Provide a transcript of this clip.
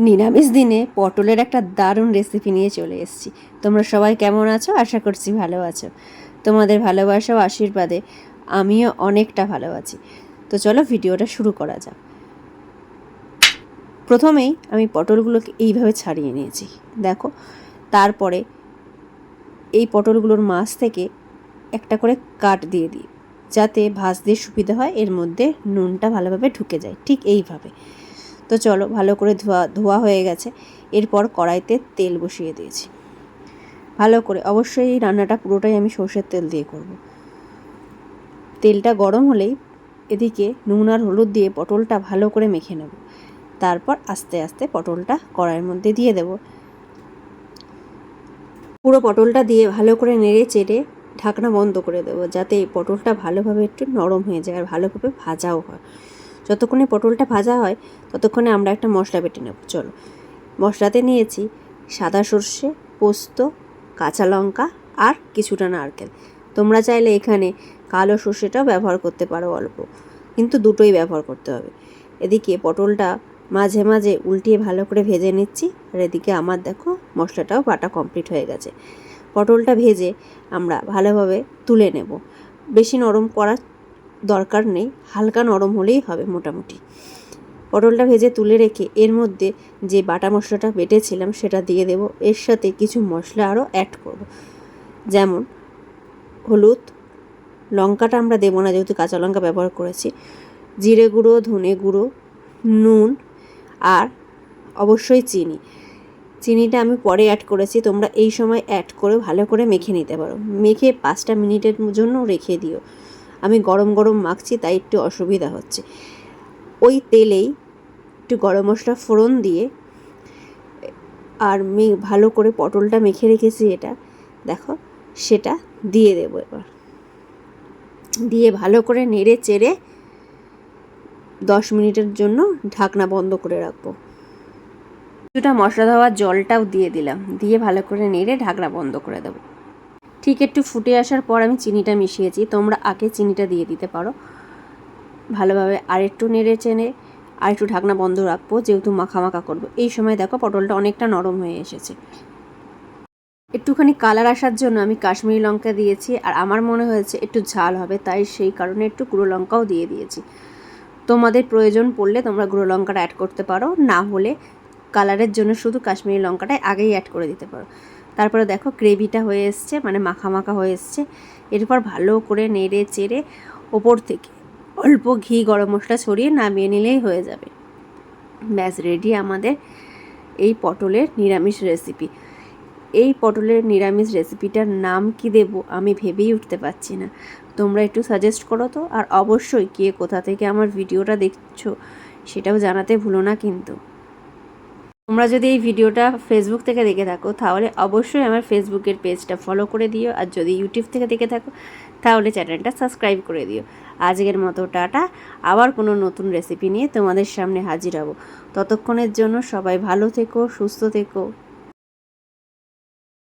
নিরামিষ দিনে পটলের একটা দারুণ রেসিপি নিয়ে চলে এসেছি। তোমরা সবাই কেমন আছো? আশা করছি ভালো আছো। তোমাদের ভালোবাসা ও আশীর্বাদে আমিও অনেকটা ভালো আছি। তো চলো ভিডিওটা শুরু করা যাক। প্রথমেই আমি পটলগুলোকে এইভাবে ছাড়িয়ে নিয়েছি, দেখো। তারপরে এই পটলগুলোর মাছ থেকে একটা করে কাট দিয়ে দিই, যাতে ভাজতে সুবিধা হয়, এর মধ্যে নুনটা ভালোভাবে ঢুকে যায়, ঠিক এইভাবে। তো চলো, ভালো করে ধোয়া হয়ে গেছে। এরপর কড়াইতে তেল বসিয়ে দিয়েছি ভালো করে। অবশ্যই এই রান্নাটা পুরোটাই আমি সর্ষের তেল দিয়ে করব। তেলটা গরম হলেই এদিকে নুন আর হলুদ দিয়ে পটলটা ভালো করে মেখে নেব। তারপর আস্তে আস্তে পটলটা কড়াইয়ের মধ্যে দিয়ে দেব। পুরো পটলটা দিয়ে ভালো করে নেড়ে চেড়ে ঢাকনা বন্ধ করে দেবো, যাতে এই পটলটা ভালোভাবে একটু নরম হয়ে যায় আর ভালোভাবে ভাজাও হয়। যতক্ষণে পটলটা ভাজা হয় ততক্ষণে আমরা একটা মশলা বেটে নেব। চলো, মশলাতে নিয়েছি সাদা সর্ষে, পোস্ত, কাঁচা লঙ্কা আর কিছুটা নারকেল। তোমরা চাইলে এখানে কালো সর্ষেটাও ব্যবহার করতে পারো অল্প, কিন্তু দুটোই ব্যবহার করতে হবে। এদিকে পটলটা মাঝে মাঝে উল্টিয়ে ভালো করে ভেজে নিচ্ছি, আর এদিকে আমার দেখো মশলাটাও বাটা কমপ্লিট হয়ে গেছে। পটলটা ভেজে আমরা ভালোভাবে তুলে নেব। বেশি নরম করার দরকার নেই, হালকা নরম হলেই হবে মোটামুটি। পটলটা ভেজে তুলে রেখে এর মধ্যে যে বাটা মশলাটা বেটেছিলাম সেটা দিয়ে দেব। এর সাথে কিছু মশলা আরও অ্যাড করব, যেমন হলুদ, লঙ্কাটা আমরা দেবো না যেহেতু কাঁচা লঙ্কা ব্যবহার করেছি, জিরে গুঁড়ো, ধনে গুঁড়ো, নুন আর অবশ্যই চিনি। চিনিটা আমি পরে অ্যাড করেছি, তোমরা এই সময় অ্যাড করে ভালো করে মেখে নিতে পারো। মেখে 5টা মিনিটের জন্য রেখে দিও। আমি গরম গরম মাখছি তাই একটু অসুবিধা হচ্ছে। ওই তেলেই একটু গরম মশলা ফোড়ন দিয়ে আর ভালো করে পটলটা মেখে রেখেছি, এটা দেখো, সেটা দিয়ে দেবো। এবার দিয়ে ভালো করে নেড়ে চেড়ে 10 মিনিটের জন্য ঢাকনা বন্ধ করে রাখবো। কিছুটা মশলা ধোয়ার জলটাও দিয়ে দিলাম, দিয়ে ভালো করে নেড়ে ঢাকনা বন্ধ করে দেবো। ঠিক একটু ফুটে আসার পর আমি চিনিটা মিশিয়েছি, তোমরা আগে চিনিটা দিয়ে দিতে পারো। ভালোভাবে আরেকটু নেড়ে চেড়ে আর একটু ঢাকনা বন্ধ রাখবো, যেহেতু মাখা মাখা করবো। এই সময় দেখো পটলটা অনেকটা নরম হয়ে এসেছে। একটুখানি কালার আসার জন্য আমি কাশ্মীরি লঙ্কা দিয়েছি, আর আমার মনে হয়েছে একটু ঝাল হবে, তাই সেই কারণে একটু গুঁড়ো লঙ্কাও দিয়ে দিয়েছি। তোমাদের প্রয়োজন পড়লে তোমরা গুঁড়ো লঙ্কাটা অ্যাড করতে পারো, না হলে কালারের জন্য শুধু কাশ্মীরি লঙ্কাটাই আগেই অ্যাড করে দিতে পারো। তারপরে দেখো গ্রেভিটা হয়ে এসছে, মানে মাখা মাখা হয়ে এসছে। এরপর ভালো করে নেড়ে চেড়ে ওপর থেকে অল্প ঘি, গরম মশলা ছড়িয়ে নামিয়ে নিলেই হয়ে যাবে। ব্যাস রেডি আমাদের এই পটলের নিরামিষ রেসিপি। এই পটলের নিরামিষ রেসিপিটার নাম কি দেব আমি ভেবেই উঠতে পারছি না। তোমরা একটু সাজেস্ট করো তো, আর অবশ্যই কে কোথা থেকে আমার ভিডিওটা দেখছো সেটাও জানাতে ভুলো না কিন্তু। তোমরা যদি এই ভিডিওটা ফেসবুক থেকে দেখে থাকো তাহলে অবশ্যই আমার ফেসবুকের পেজটা ফলো করে দিও, আর যদি ইউটিউব থেকে দেখে থাকো তাহলে চ্যানেলটা সাবস্ক্রাইব করে দিও। আজকের মতো টাটা। আবার কোনো নতুন রেসিপি নিয়ে তোমাদের সামনে হাজির হব। ততক্ষণের জন্য সবাই ভালো থেকো, সুস্থ থেকো।